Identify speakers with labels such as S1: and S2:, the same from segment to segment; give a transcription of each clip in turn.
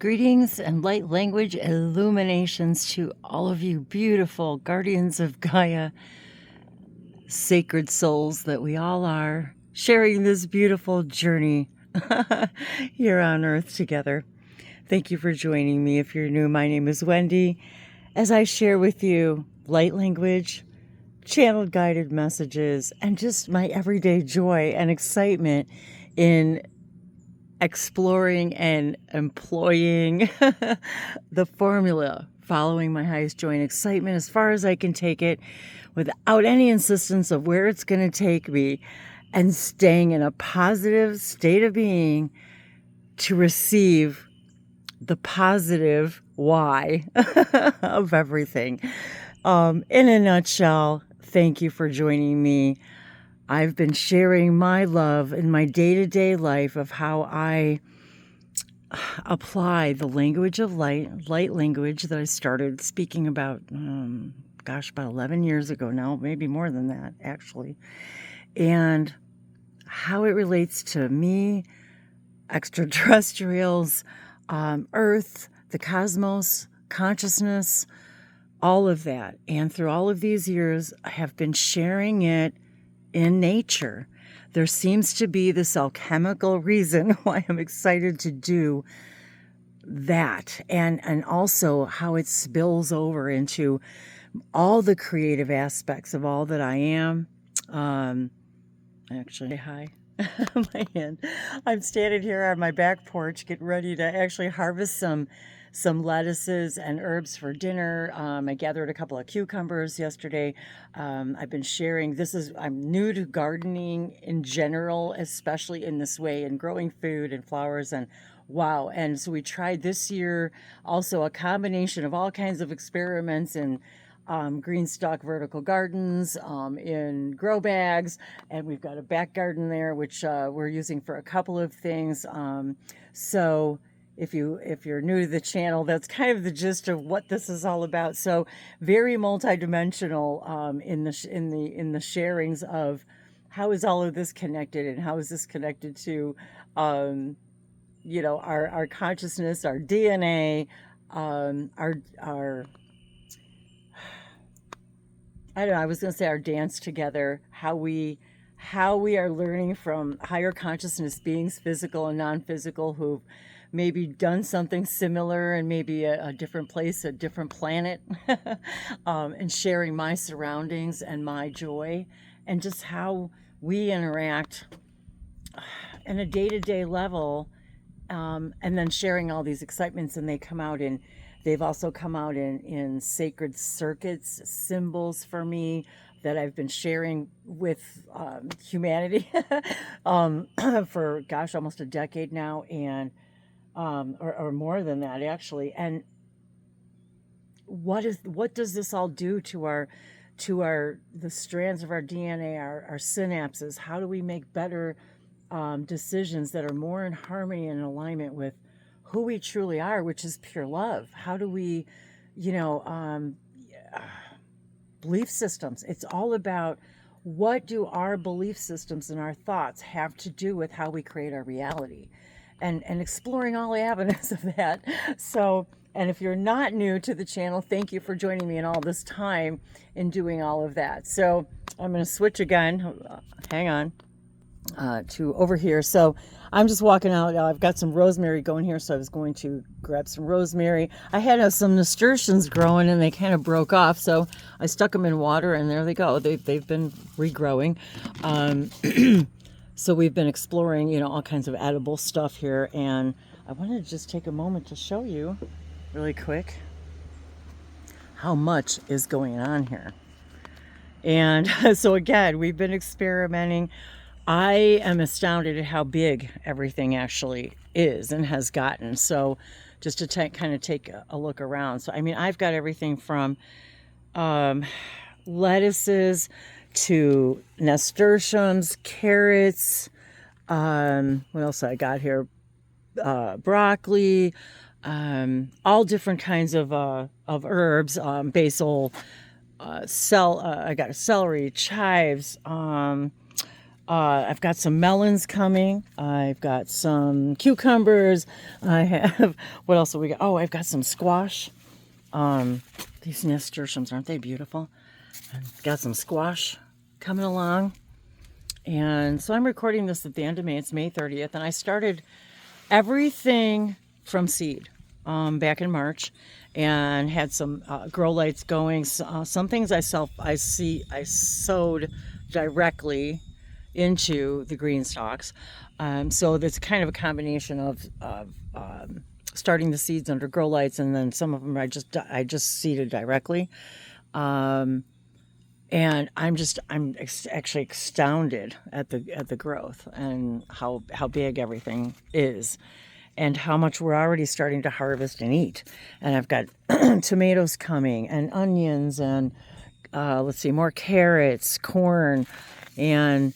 S1: Greetings and light language illuminations to all of you beautiful guardians of Gaia, sacred souls that we all are, sharing this beautiful journey here on Earth together. Thank you for joining me. If you're new, my name is Wendy. As I share with you light language, channeled guided messages, and just my everyday joy and excitement in exploring and employing the formula, following my highest joy and excitement as far as I can take it without any insistence of where it's going to take me, and staying in a positive state of being to receive the positive why of everything. In a nutshell, thank you for joining me. I've been sharing my love in my day-to-day life of how I apply the language of light language that I started speaking about, about 11 years ago now, maybe more than that, actually. And how it relates to me, extraterrestrials, Earth, the cosmos, consciousness, all of that. And through all of these years, I have been sharing it in nature. There seems to be this alchemical reason why I'm excited to do that, and also how it spills over into all the creative aspects of all that I am. Actually, hi. My hand. I'm standing here on my back porch getting ready to actually harvest some lettuces and herbs for dinner. I gathered a couple of cucumbers yesterday. I've been sharing, I'm new to gardening in general, especially in this way, and growing food and flowers, and wow. And so we tried this year also a combination of all kinds of experiments in green stalk vertical gardens, in grow bags, and we've got a back garden there, which we're using for a couple of things. So if you're new to the channel, that's kind of the gist of what this is all about. So very multidimensional in the sharings of how is all of this connected, and how is this connected to our consciousness, our DNA, our I don't know, I was going to say our dance together, how we are learning from higher consciousness beings, physical and non-physical, who've maybe done something similar and maybe a different place, a different planet, and sharing my surroundings and my joy, and just how we interact in a day-to-day level, and then sharing all these excitements, and they've also come out in sacred circuits, symbols for me that I've been sharing with humanity for, almost a decade now, and or more than that, actually. And what does this all do to the strands of our DNA, our synapses? How do we make better decisions that are more in harmony and alignment with who we truly are, which is pure love? How do we, belief systems. It's all about, what do our belief systems and our thoughts have to do with how we create our reality, and exploring all the avenues of that. So, and if you're not new to the channel, thank you for joining me in all this time in doing all of that. So I'm going to switch again. Hang on. To over here. So I'm just walking out. I've got some rosemary going here, so I was going to grab some rosemary. I had some nasturtiums growing, and they kind of broke off, so I stuck them in water, and there they go. They've been regrowing. So we've been exploring, all kinds of edible stuff here, and I wanted to just take a moment to show you really quick how much is going on here. And so again, we've been experimenting. I am astounded at how big everything actually is and has gotten. So just to kind of take a look around. So, I mean, I've got everything from lettuces to nasturtiums, carrots, what else I got here? Broccoli, all different kinds of herbs, basil, I got a celery, chives, I've got some melons coming. I've got some cucumbers. I have, what else have we got? Oh, I've got some squash. These nasturtiums, aren't they beautiful? I've got some squash coming along. And so I'm recording this at the end of May. It's May 30th. And I started everything from seed back in March, and had some grow lights going. Some things I sowed directly into the green stalks. So there's kind of a combination of starting the seeds under grow lights, and then some of them I just seeded directly. And I'm actually astounded at the growth and how big everything is, and how much we're already starting to harvest and eat. And I've got tomatoes coming, and onions, and let's see, more carrots, corn, and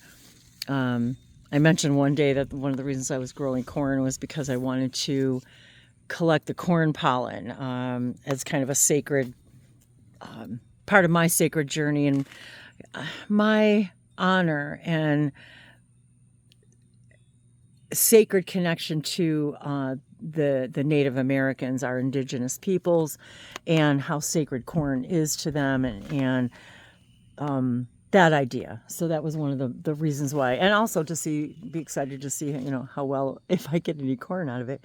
S1: I mentioned one day that one of the reasons I was growing corn was because I wanted to collect the corn pollen as kind of a sacred part of my sacred journey, and my honor and sacred connection to the Native Americans, our indigenous peoples, and how sacred corn is to them, and that idea. So that was one of the reasons why, and also to be excited to see, how well, if I get any corn out of it.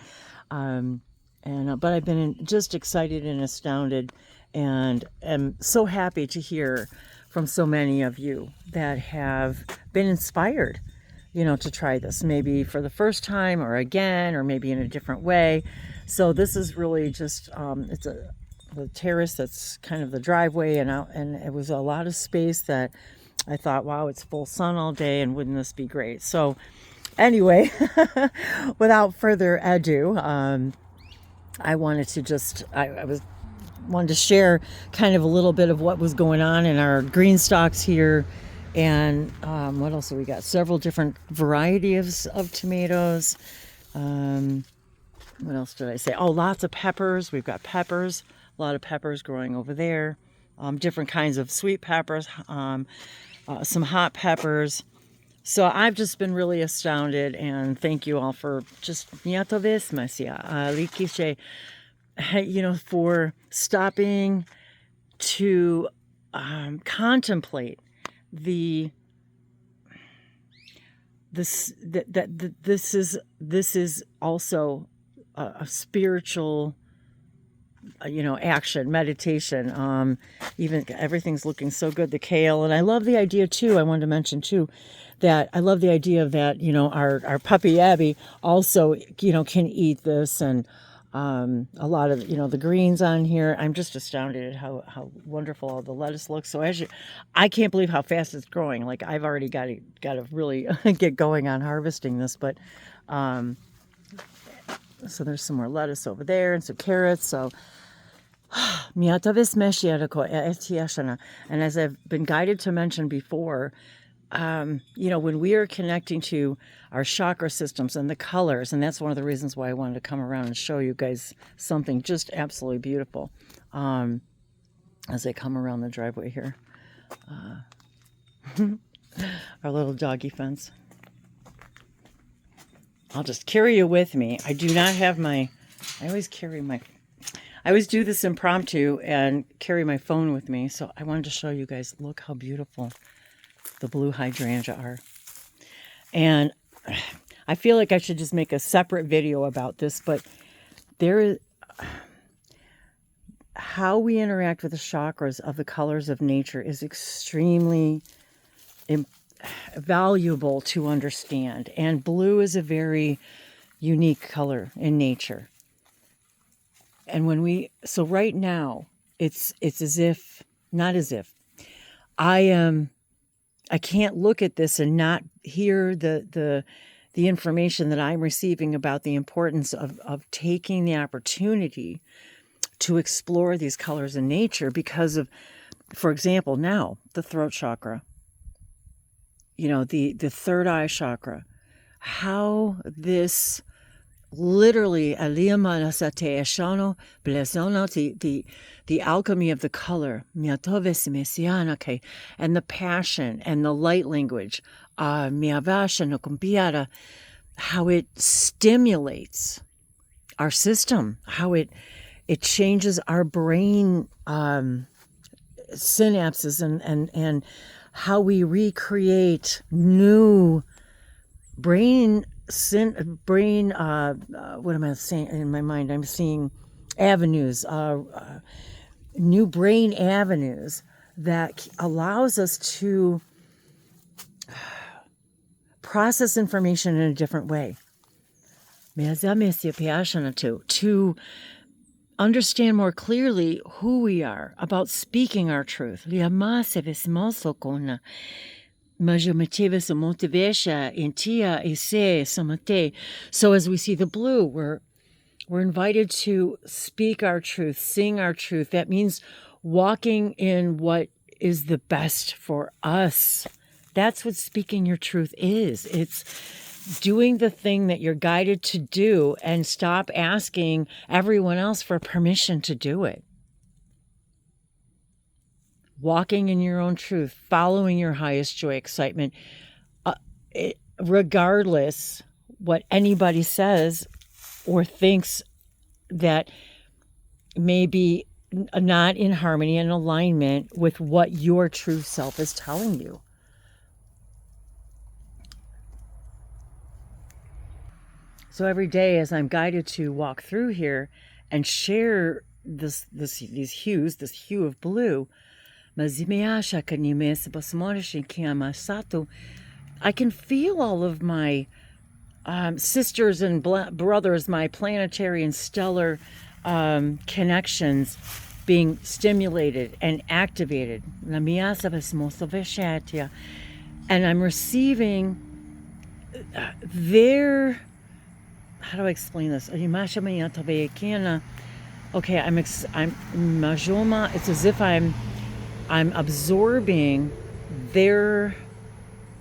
S1: But I've been just excited and astounded, and am so happy to hear from so many of you that have been inspired, to try this, maybe for the first time or again, or maybe in a different way. So this is really just, it's the terrace that's kind of the driveway, and it was a lot of space that I thought, wow, it's full sun all day, and wouldn't this be great? So anyway, without further ado, I wanted to just, wanted to share kind of a little bit of what was going on in our green stalks here. And what else have we got? Several different varieties of tomatoes. What else did I say? Oh, lots of peppers. We've got peppers, a lot of peppers growing over there. Different kinds of sweet peppers, some hot peppers. So I've just been really astounded, and thank you all for just for stopping to contemplate this is also a spiritual action, meditation. Even everything's looking so good, the kale. And I love the idea too, I wanted to mention too, that I love the idea of that, our puppy Abby also, can eat this, and a lot of, the greens on here. I'm just astounded at how wonderful all the lettuce looks. So I can't believe how fast it's growing. Like, I've already got to really get going on harvesting this, but, so there's some more lettuce over there, and some carrots. So, and as I've been guided to mention before, when we are connecting to our chakra systems and the colors, and that's one of the reasons why I wanted to come around and show you guys something just absolutely beautiful, as I come around the driveway here. Our little doggy fence. I'll just carry you with me. I do not have I always do this impromptu and carry my phone with me. So I wanted to show you guys, look how beautiful the blue hydrangea are. And I feel like I should just make a separate video about this, but how we interact with the chakras of the colors of nature is extremely valuable to understand. And blue is a very unique color in nature. And so right now, it's as if, not as if, I can't look at this and not hear the information that I'm receiving about the importance of taking the opportunity to explore these colors in nature because of, for example, now the throat chakra, the third eye chakra, how this literally the alchemy of the color and the passion and the light language Miavasha no kumpiara, how it stimulates our system, how it changes our brain synapses and how we recreate new brain what am I saying in my mind? I'm seeing avenues, new brain avenues that allows us to process information in a different way. To understand more clearly who we are, about speaking our truth. So as we see the blue, we're invited to speak our truth, sing our truth. That means walking in what is the best for us. That's what speaking your truth is. It's doing the thing that you're guided to do and stop asking everyone else for permission to do it. Walking in your own truth, following your highest joy, excitement, regardless what anybody says or thinks that may be not in harmony and alignment with what your true self is telling you. So every day as I'm guided to walk through here and share these hues, this hue of blue, I can feel all of my sisters and brothers, my planetary and stellar connections being stimulated and activated. And I'm receiving their, how do I explain this? Okay, I'm majoma. It's as if I'm absorbing their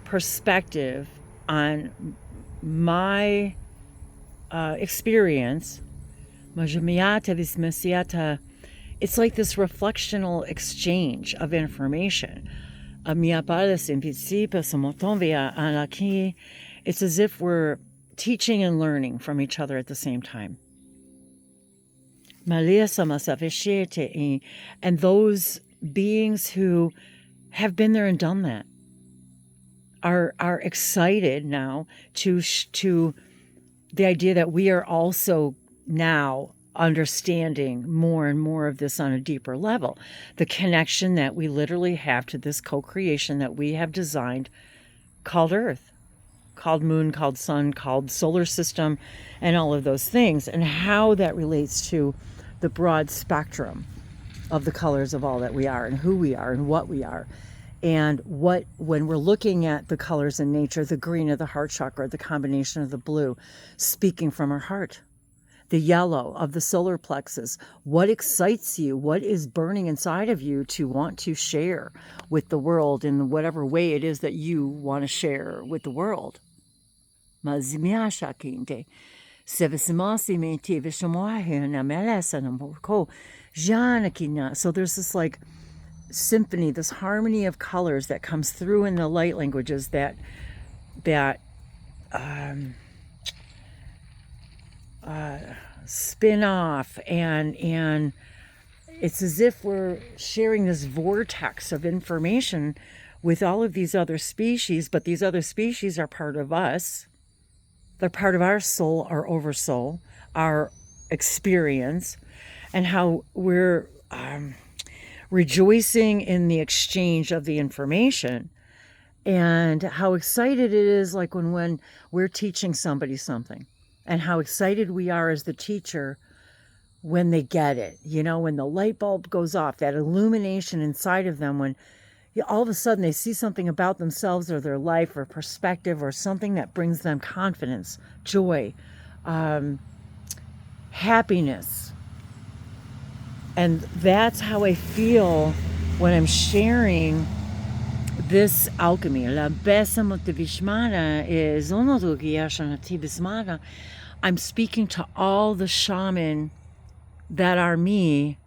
S1: perspective on my experience. It's like this reflectional exchange of information. It's as if we're teaching and learning from each other at the same time. And those beings who have been there and done that are excited now to the idea that we are also now understanding more and more of this on a deeper level. The connection that we literally have to this co-creation that we have designed called Earth, called Moon, called Sun, called Solar System, and all of those things, and how that relates to the broad spectrum of the colors of all that we are and who we are and what we are. And when we're looking at the colors in nature, the green of the heart chakra, the combination of the blue, speaking from our heart, the yellow of the solar plexus, what excites you, what is burning inside of you to want to share with the world in whatever way it is that you want to share with the world. So there's this like symphony, this harmony of colors that comes through in the light languages that spin off, and it's as if we're sharing this vortex of information with all of these other species, but these other species are part of us. They're part of our soul, our oversoul, our experience, and how we're rejoicing in the exchange of the information, and how excited it is, like when we're teaching somebody something, and how excited we are as the teacher when they get it, when the light bulb goes off, that illumination inside of them, when all of a sudden they see something about themselves or their life or perspective or something that brings them confidence, joy, happiness. And that's how I feel when I'm sharing this alchemy. I'm speaking to all the shaman that are me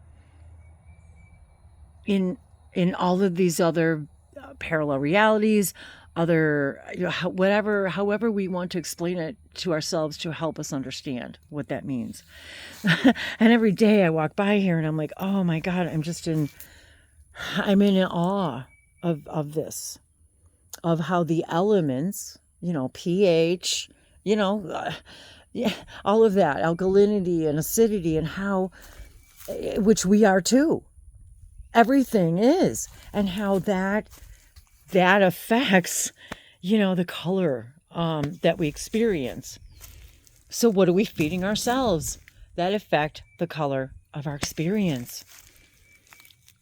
S1: in all of these other parallel realities, other, whatever, however we want to explain it to ourselves to help us understand what that means. And every day I walk by here and I'm like, oh my God, I'm in awe of this, of how the elements, pH, yeah, all of that, alkalinity and acidity, and how, which we are too, everything is, and how that affects, the color that we experience. So what are we feeding ourselves that affect the color of our experience?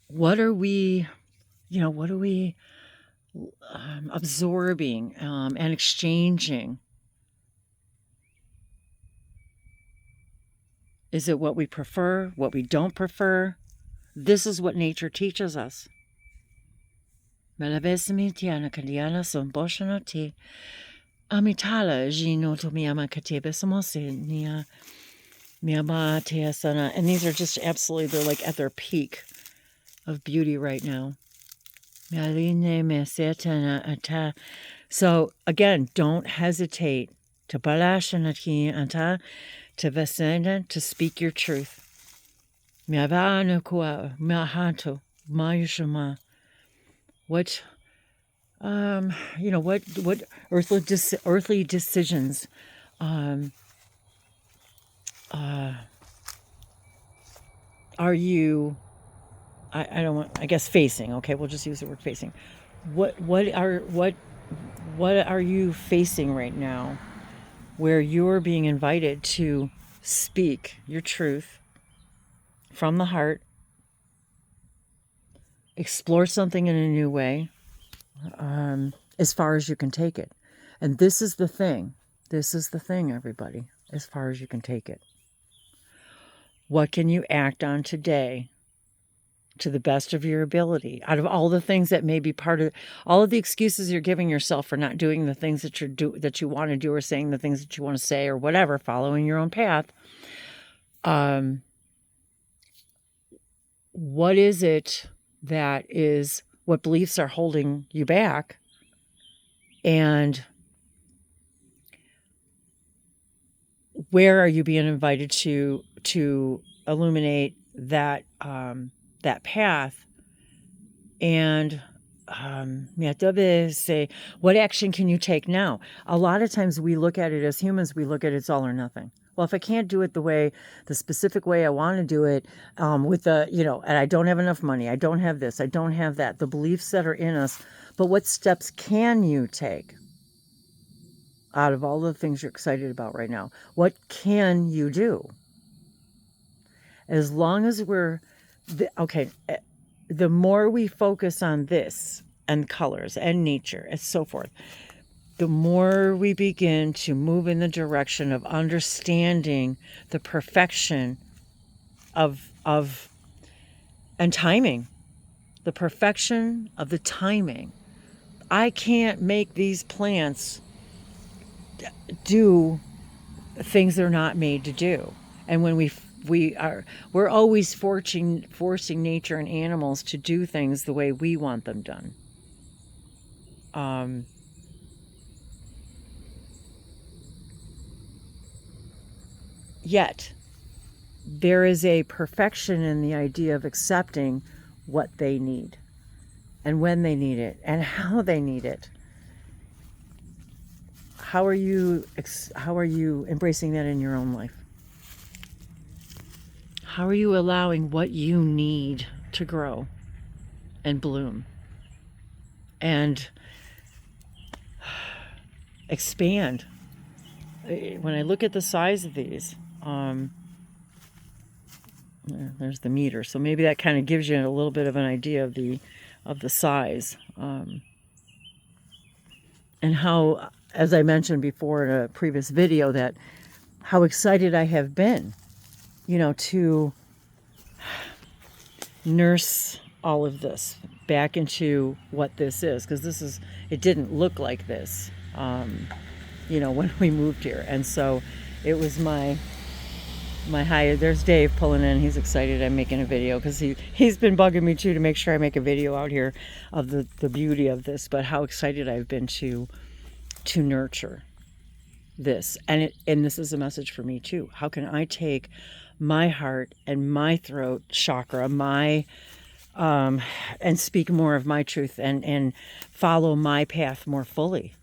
S1: What are we absorbing and exchanging? Is it what we prefer, what we don't prefer? This is what nature teaches us. Amitala Gino to Miyama Katebe Samose Nia Miyama Teasana. And these are just absolutely, they're like at their peak of beauty right now. So again, don't hesitate to balashanati anta to vesenda to speak your truth. Miavanakua Mahato Mayushama. What what earthly decisions are you, I guess facing, okay, we'll just use the word facing. What are you facing right now where you're being invited to speak your truth from the heart, explore something in a new way, as far as you can take it. And this is the thing, everybody, as far as you can take it. What can you act on today to the best of your ability, out of all the things that may be part of, all of the excuses you're giving yourself for not doing the things that you want to do, or saying the things that you want to say, or whatever, following your own path? What is it that is, what beliefs are holding you back? And where are you being invited to illuminate that that path? And say, what action can you take now? A lot of times we look at it as humans, we look at it's all or nothing. Well, if I can't do it the specific way I want to do it, with and I don't have enough money, I don't have this, I don't have that, the beliefs that are in us. But what steps can you take out of all the things you're excited about right now? What can you do? As long as the more we focus on this and colors and nature and so forth, the more we begin to move in the direction of understanding the perfection of and timing, the perfection of the timing. I can't make these plants do things they're not made to do. And when we're always forcing nature and animals to do things the way we want them done. Yet there is a perfection in the idea of accepting what they need and when they need it and how they need it. How are you embracing that in your own life? How are you allowing what you need to grow and bloom and expand? When I look at the size of these, there's the meter, so maybe that kind of gives you a little bit of an idea of the size, and how, as I mentioned before in a previous video, that how excited I have been, to nurse all of this back into what this is, because it didn't look like this, when we moved here. And so it was my my high. There's Dave pulling in. He's excited I'm making a video because he's been bugging me too to make sure I make a video out here of the beauty of this, but how excited I've been to nurture this. And this is a message for me too. How can I take my heart and my throat chakra, and speak more of my truth and follow my path more fully?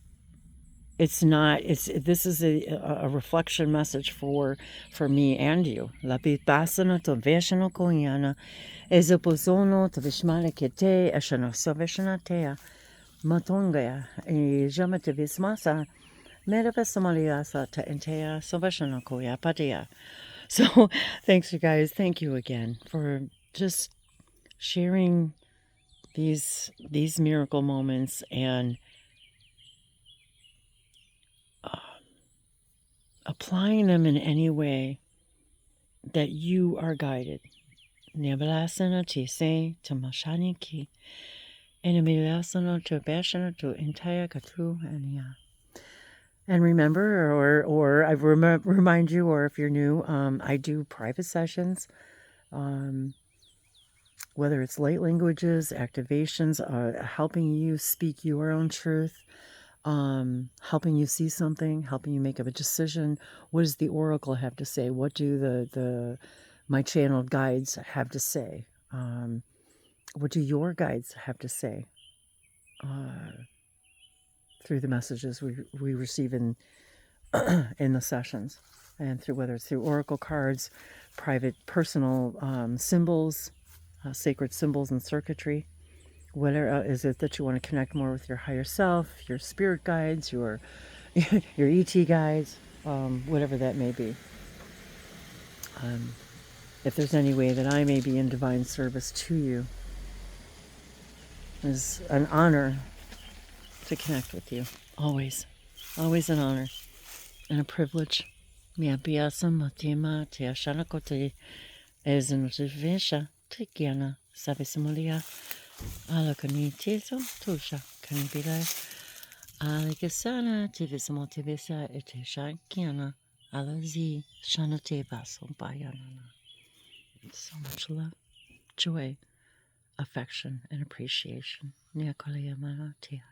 S1: This is a reflection message for me and you. Lapipasana to veshana koyana ezopozono to vishmana kete eshano soveshanatea matongaya e jamate vismasa metavesamaliasa ta entea soveshana koya patia. So thanks you guys. Thank you again for just sharing these miracle moments and applying them in any way that you are guided. Niabalasana tise tamashaniki enamilasana to bashana to entire katu and remember, or I remind you, or if you're new, I do private sessions, whether it's light languages, activations, helping you speak your own truth, helping you see something, helping you make a decision. What does the oracle have to say? What do my channeled guides have to say? What do your guides have to say through the messages we receive in the sessions, and through whether it's through oracle cards, private personal symbols, sacred symbols and circuitry. Whatever is it that you want to connect more with your higher self, your spirit guides, your ET guides, whatever that may be. If there's any way that I may be in divine service to you, it's an honor to connect with you. Always an honor and a privilege. Mia biasa matima te ashanakote ezenotivesha te kiana sabisimulia. Alakani teso tusha kanibila alikasana tivismo tivisa ete shakiana alazi shanateva sombayana. So much love, joy, affection, and appreciation. Niakolayamana tia.